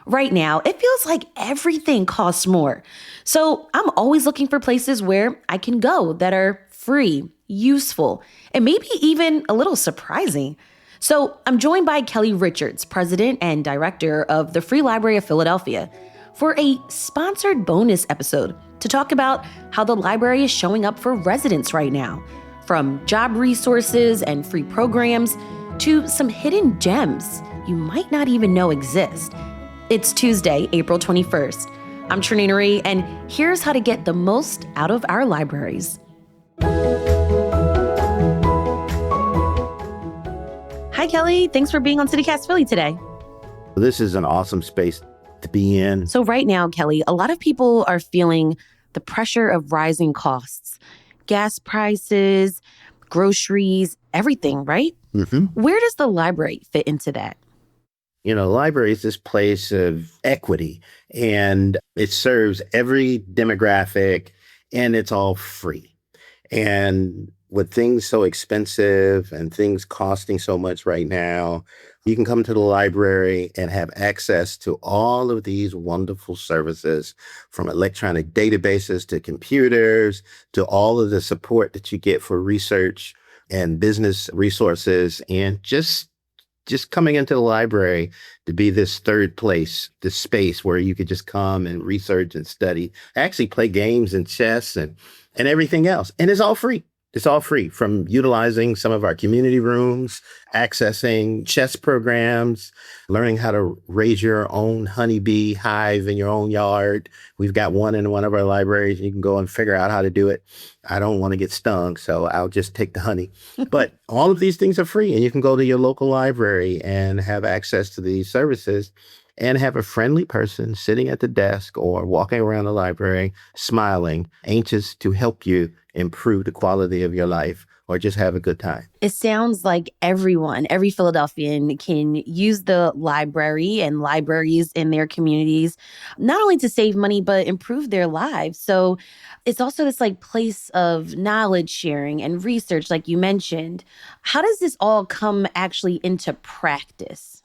Right now, it feels like everything costs more. So I'm always looking for places where I can go that are free, useful, and maybe even a little surprising. So I'm joined by Kelly Richards, president and director of the Free Library of Philadelphia, for a sponsored bonus episode to talk about how the library is showing up for residents right now, from job resources and free programs to some hidden gems you might not even know exist. It's Tuesday, April 21st. I'm Trinina Marie, and here's how to get the most out of our libraries. Hi, Kelly. Thanks for being on CityCast Philly today. This is an awesome space to be in. So right now, Kelly, a lot of people are feeling the pressure of rising costs, gas prices, groceries, everything, right? Mm-hmm. Where does the library fit into that? You know, the library is this place of equity, and it serves every demographic, and it's all free. And with things so expensive and things costing so much right now, you can come to the library and have access to all of these wonderful services, from electronic databases to computers to all of the support that you get for research and business resources, and just coming into the library to be this third place, this space where you could just come and research and study, actually play games and chess and everything else. And it's all free. It's all free, from utilizing some of our community rooms, accessing chess programs, learning how to raise your own honeybee hive in your own yard. We've got one in one of our libraries. You can go and figure out how to do it. I don't want to get stung, so I'll just take the honey. But all of these things are free, and you can go to your local library and have access to these services and have a friendly person sitting at the desk or walking around the library, smiling, anxious to help you improve the quality of your life or just have a good time. It sounds like every Philadelphian can use the library and libraries in their communities, not only to save money, but improve their lives. So it's also this place of knowledge sharing and research, like you mentioned. How does this all come actually into practice?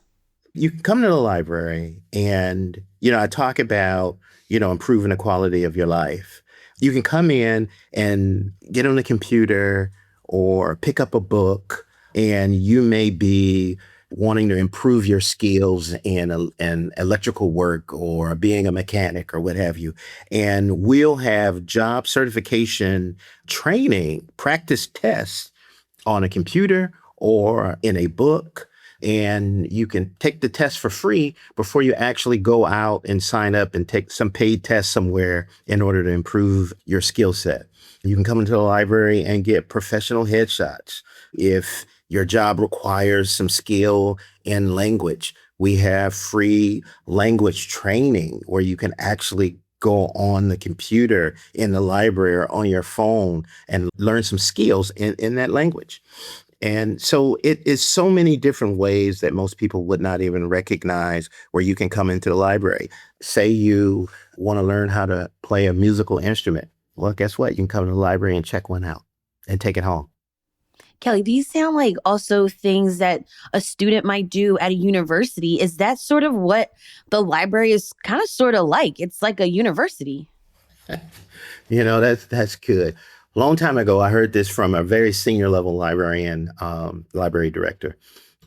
You can come to the library and, I talk about, improving the quality of your life. You can come in and get on the computer or pick up a book, and you may be wanting to improve your skills in electrical work or being a mechanic or what have you. And we'll have job certification training, practice tests on a computer or in a book. And you can take the test for free before you actually go out and sign up and take some paid test somewhere in order to improve your skill set. You can come into the library and get professional headshots. If your job requires some skill in language, we have free language training where you can actually go on the computer in the library or on your phone and learn some skills in that language. And so it is so many different ways that most people would not even recognize where you can come into the library. Say you want to learn how to play a musical instrument. Well, guess what? You can come to the library and check one out and take it home. Kelly, these sound like also things that a student might do at a university. Is that sort of what the library is kind of sort of like? It's like a university. That's good. A long time ago, I heard this from a very senior level librarian, library director,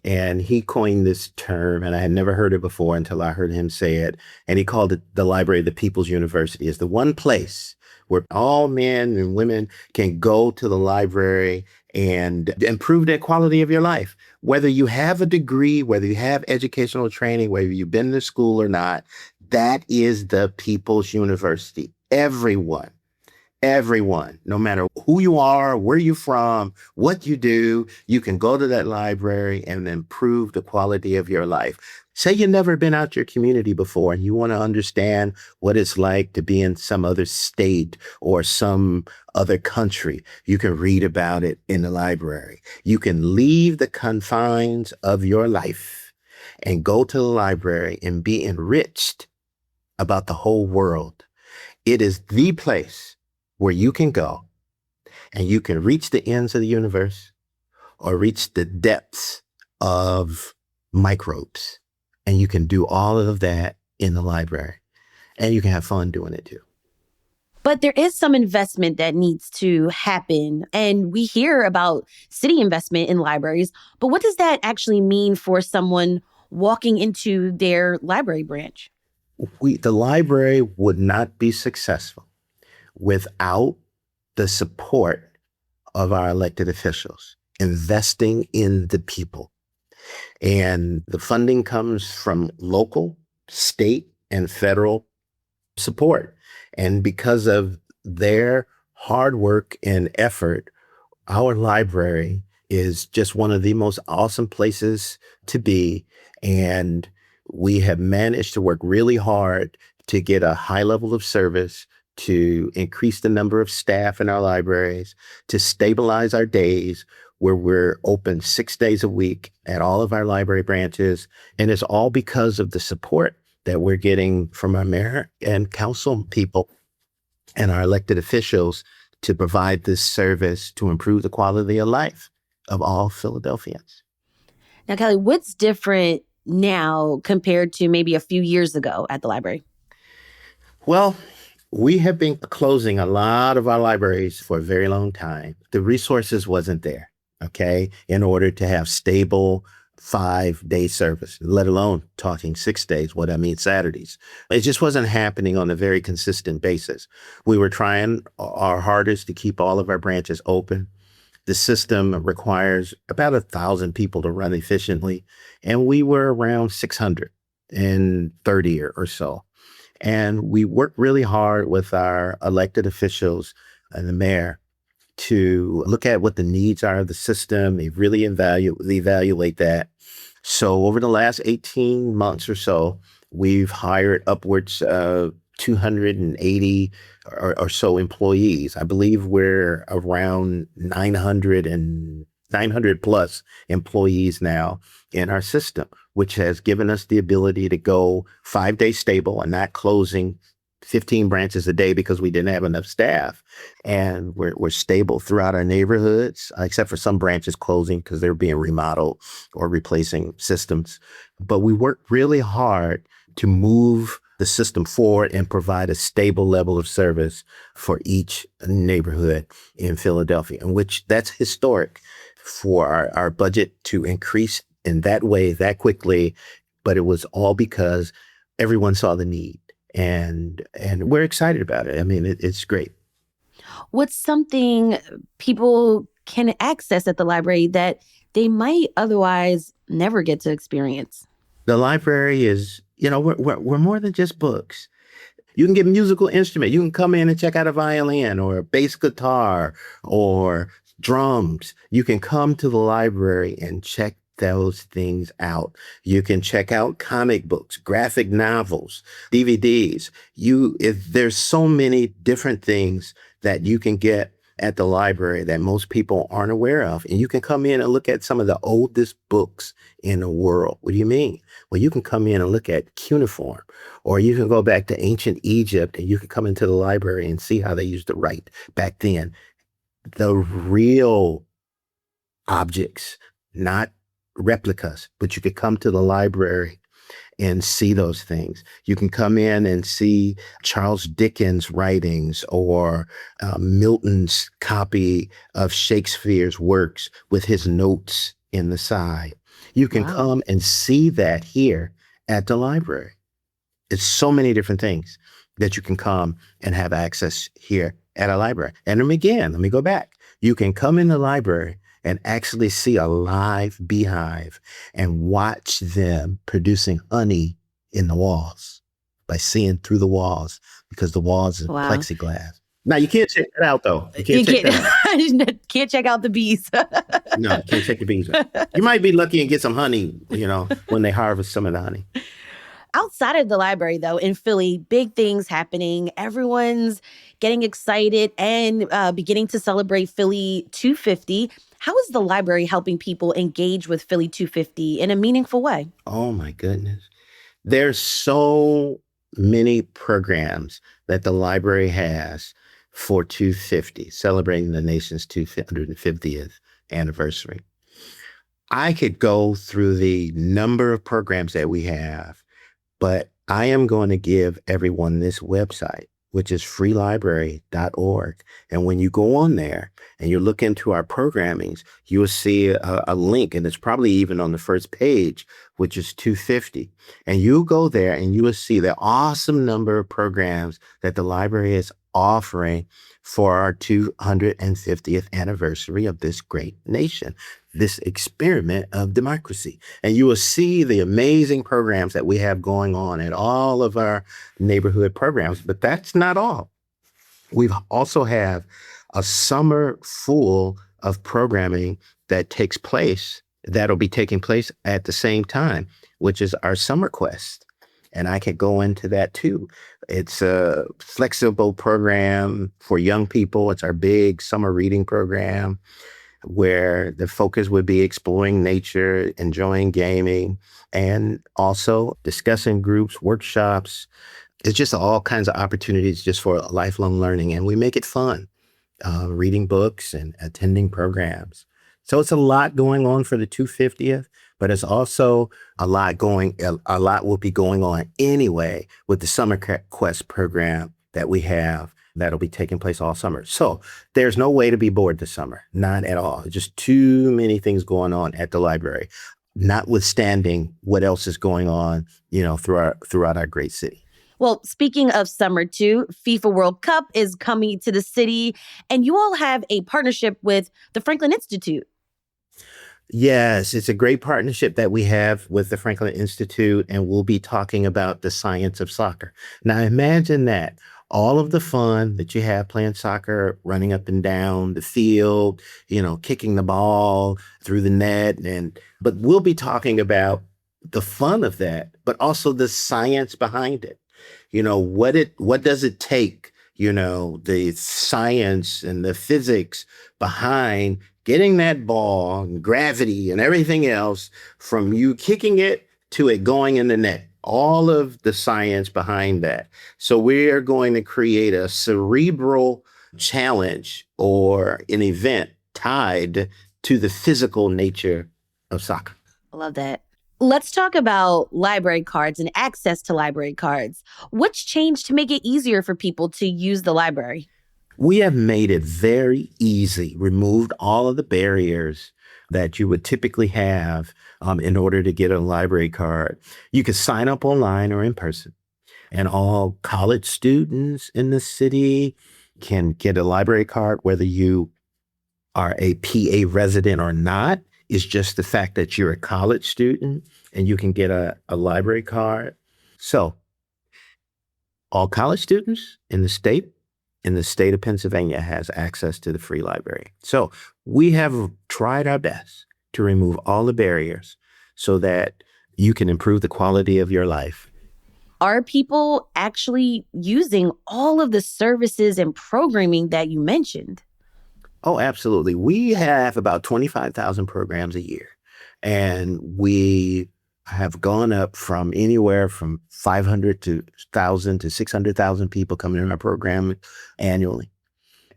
and he coined this term, and I had never heard it before until I heard him say it. And he called it the library, the people's university. It's the one place where all men and women can go to the library and improve the quality of your life. Whether you have a degree, whether you have educational training, whether you've been to school or not, that is the people's university. Everyone, no matter who you are, where you're from, what you do, you can go to that library and improve the quality of your life. Say you've never been out your community before and you want to understand what it's like to be in some other state or some other country. You can read about it in the library. You can leave the confines of your life and go to the library and be enriched about the whole world. It is the place where you can go and you can reach the ends of the universe or reach the depths of microbes. And you can do all of that in the library. And you can have fun doing it too. But there is some investment that needs to happen. And we hear about city investment in libraries. But what does that actually mean for someone walking into their library branch? The library would not be successful without the support of our elected officials investing in the people. And the funding comes from local, state, and federal support. And because of their hard work and effort, our library is just one of the most awesome places to be. And we have managed to work really hard to get a high level of service, to increase the number of staff in our libraries, to stabilize our days where we're open 6 days a week at all of our library branches. And it's all because of the support that we're getting from our mayor and council people and our elected officials to provide this service to improve the quality of life of all Philadelphians. Now, Kelly, what's different now compared to maybe a few years ago at the library? Well, we have been closing a lot of our libraries for a very long time. The resources wasn't there, okay, in order to have stable 5-day service, let alone talking 6 days, what I mean Saturdays. It just wasn't happening on a very consistent basis. We were trying our hardest to keep all of our branches open. The system requires about 1,000 people to run efficiently, and we were around 630 or so. And we worked really hard with our elected officials and the mayor to look at what the needs are of the system. They really evaluate that. So over the last 18 months or so, we've hired upwards of 280 or so employees. I believe we're around 900 plus employees now in our system, which has given us the ability to go 5 days stable and not closing 15 branches a day because we didn't have enough staff. And we're stable throughout our neighborhoods, except for some branches closing because they're being remodeled or replacing systems. But we worked really hard to move the system forward and provide a stable level of service for each neighborhood in Philadelphia, in which that's historic for our budget to increase in that way, that quickly. But it was all because everyone saw the need. And we're excited about it. I mean, it's great. What's something people can access at the library that they might otherwise never get to experience? The library is, we're more than just books. You can get musical instrument. You can come in and check out a violin or a bass guitar or drums. You can come to the library and check those things out. You can check out comic books, graphic novels, DVDs. There's so many different things that you can get at the library that most people aren't aware of. And you can come in and look at some of the oldest books in the world. What do you mean? Well, you can come in and look at cuneiform, or you can go back to ancient Egypt and you can come into the library and see how they used to write back then. The real objects, not replicas, but you could come to the library and see those things. You can come in and see Charles Dickens' writings or Milton's copy of Shakespeare's works with his notes in the side. You can come and see that here at the library. It's so many different things that you can come and have access here at a library. And then again, let me go back. You can come in the library and actually see a live beehive and watch them producing honey in the walls by seeing through the walls, because the walls are plexiglass. Now, you can't check that out, though. You can't check that out. Can't check out the bees. No, you can't check the bees out. You might be lucky and get some honey, when they harvest some of the honey. Outside of the library, though, in Philly, big things happening. Everyone's getting excited and beginning to celebrate Philly 250. How is the library helping people engage with Philly 250 in a meaningful way? Oh, my goodness. There's so many programs that the library has for 250, celebrating the nation's 250th anniversary. I could go through the number of programs that we have, but I am going to give everyone this website, which is freelibrary.org. And when you go on there and you look into our programmings, you will see a link, and it's probably even on the first page, which is 250. And you go there and you will see the awesome number of programs that the library is offering for our 250th anniversary of this great nation, this experiment of democracy. And you will see the amazing programs that we have going on at all of our neighborhood programs. But that's not all. We also have a summer full of programming that takes place, that'll be taking place at the same time, which is our Summer Quest. And I could go into that too. It's a flexible program for young people. It's our big summer reading program where the focus would be exploring nature, enjoying gaming, and also discussing groups, workshops. It's just all kinds of opportunities just for lifelong learning. And we make it fun, reading books and attending programs. So it's a lot going on for the 250th, but it's also a lot will be going on anyway with the Summer Quest program that we have that'll be taking place all summer. So there's no way to be bored this summer, not at all. Just too many things going on at the library, notwithstanding what else is going on, throughout our great city. Well, speaking of summer too, FIFA World Cup is coming to the city, and you all have a partnership with the Franklin Institute. Yes, it's a great partnership that we have with the Franklin Institute, and we'll be talking about the science of soccer. Now, imagine that all of the fun that you have playing soccer, running up and down the field, kicking the ball through the net, but we'll be talking about the fun of that, but also the science behind it. What does it take? The science and the physics behind getting that ball and gravity and everything else from you kicking it to it going in the net, all of the science behind that. So we're going to create a cerebral challenge or an event tied to the physical nature of soccer. I love that. Let's talk about library cards and access to library cards. What's changed to make it easier for people to use the library? We have made it very easy, removed all of the barriers that you would typically have in order to get a library card. You can sign up online or in person, and all college students in the city can get a library card, whether you are a PA resident or not. It's just the fact that you're a college student and you can get a library card. So all college students in the state of Pennsylvania has access to the free library. So we have tried our best to remove all the barriers so that you can improve the quality of your life. Are people actually using all of the services and programming that you mentioned? Oh, absolutely. We have about 25,000 programs a year, and we have gone up from anywhere from 500 to 1,000 to 600,000 people coming in our program annually.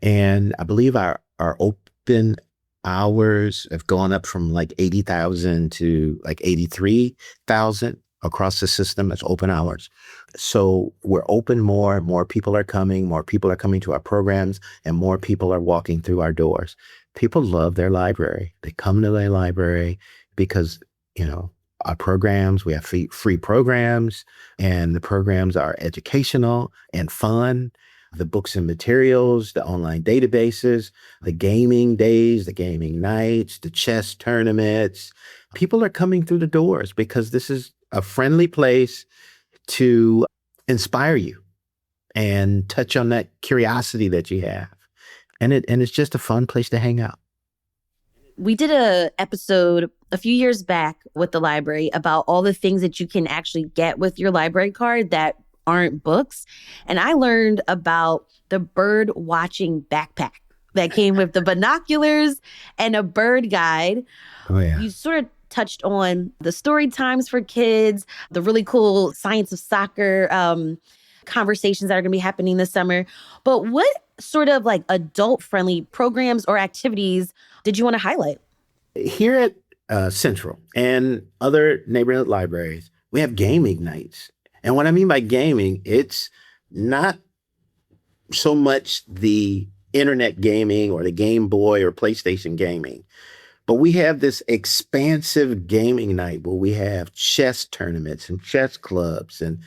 And I believe our open hours have gone up from like 80,000 to like 83,000 across the system as open hours. So we're open more people are coming to our programs, and more people are walking through our doors. People love their library. They come to their library because, our programs, we have free programs, and the programs are educational and fun. The books and materials, the online databases, the gaming days, the gaming nights, the chess tournaments. People are coming through the doors because this is a friendly place to inspire you and touch on that curiosity that you have. And it's just a fun place to hang out. We did a episode a few years back with the library about all the things that you can actually get with your library card that aren't books. And I learned about the bird watching backpack that came with the binoculars and a bird guide. Oh, yeah. You sort of touched on the story times for kids, the really cool science of soccer conversations that are going to be happening this summer. But what sort of like adult friendly programs or activities did you want to highlight? Here at Central and other neighborhood libraries, we have gaming nights. And what I mean by gaming, it's not so much the internet gaming or the Game Boy or PlayStation gaming, but we have this expansive gaming night where we have chess tournaments and chess clubs, and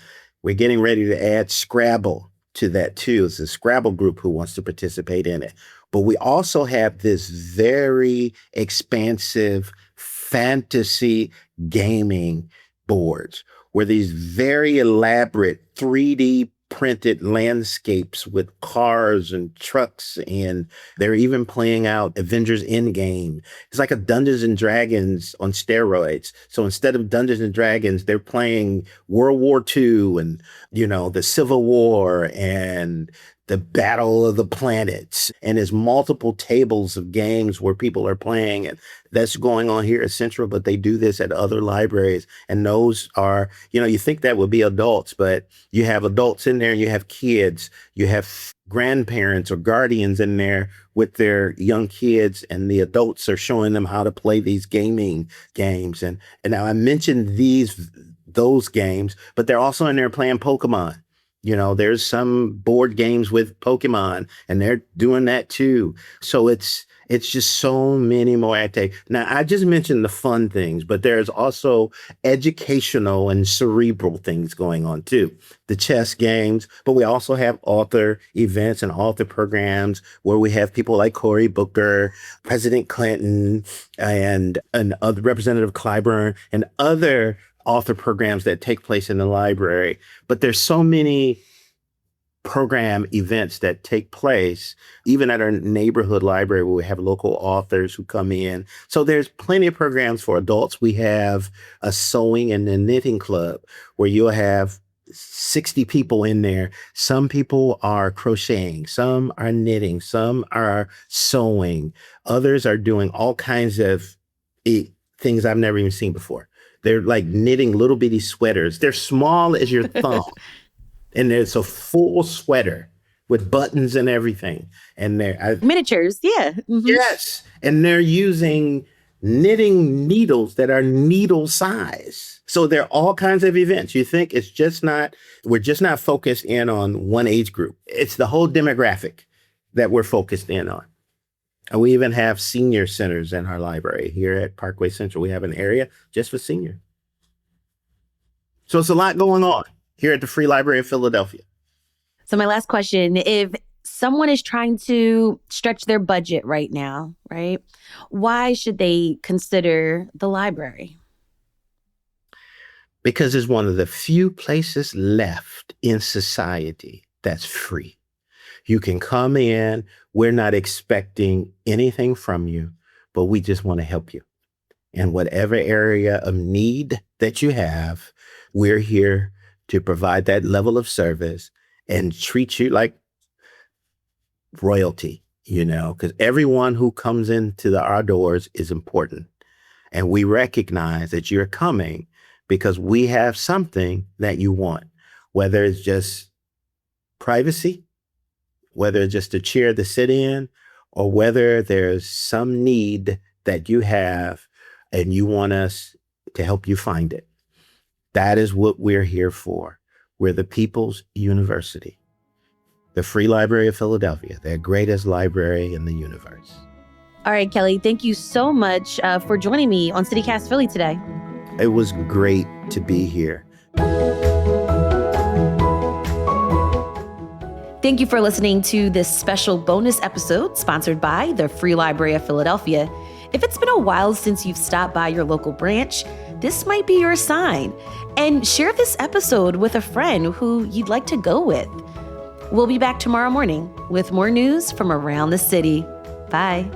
we're getting ready to add Scrabble to that too. It's a Scrabble group who wants to participate in it. But we also have this very expansive fantasy gaming boards where these very elaborate 3D printed landscapes with cars and trucks, and they're even playing out Avengers Endgame. It's like a Dungeons and Dragons on steroids. So instead of Dungeons and Dragons, they're playing World War II and, the Civil War and the Battle of the Planets. And there's multiple tables of games where people are playing. And that's going on here at Central, but they do this at other libraries. And those are, you think that would be adults, but you have adults in there and you have kids, you have grandparents or guardians in there with their young kids, and the adults are showing them how to play these gaming games. And now I mentioned those games, but they're also in there playing Pokemon. There's some board games with Pokemon, and they're doing that too. So it's just so many more activities. Now, I just mentioned the fun things, but there's also educational and cerebral things going on too. The chess games, but we also have author events and author programs where we have people like Cory Booker, President Clinton, and other Representative Clyburn, and other author programs that take place in the library. But there's so many program events that take place, even at our neighborhood library where we have local authors who come in. So there's plenty of programs for adults. We have a sewing and a knitting club where you'll have 60 people in there. Some people are crocheting, some are knitting, some are sewing. Others are doing all kinds of things I've never even seen before. They're like knitting little bitty sweaters. They're small as your thumb. And there's a full sweater with buttons and everything. And miniatures, yeah. Mm-hmm. Yes. And they're using knitting needles that are needle size. So there are all kinds of events. You think we're just not focused in on one age group. It's the whole demographic that we're focused in on. And we even have senior centers in our library here at Parkway Central. We have an area just for seniors. So it's a lot going on here at the Free Library of Philadelphia. So my last question, if someone is trying to stretch their budget right now, right, why should they consider the library? Because it's one of the few places left in society that's free. You can come in. We're not expecting anything from you, but we just want to help you. In whatever area of need that you have, we're here to provide that level of service and treat you like royalty, because everyone who comes into our doors is important. And we recognize that you're coming because we have something that you want, whether it's just privacy, whether it's just a chair to sit in, or whether there's some need that you have and you want us to help you find it. That is what we're here for. We're the People's University, the Free Library of Philadelphia, the greatest library in the universe. All right, Kelly, thank you so much for joining me on CityCast Philly today. It was great to be here. Thank you for listening to this special bonus episode sponsored by the Free Library of Philadelphia. If it's been a while since you've stopped by your local branch, this might be your sign. And share this episode with a friend who you'd like to go with. We'll be back tomorrow morning with more news from around the city. Bye.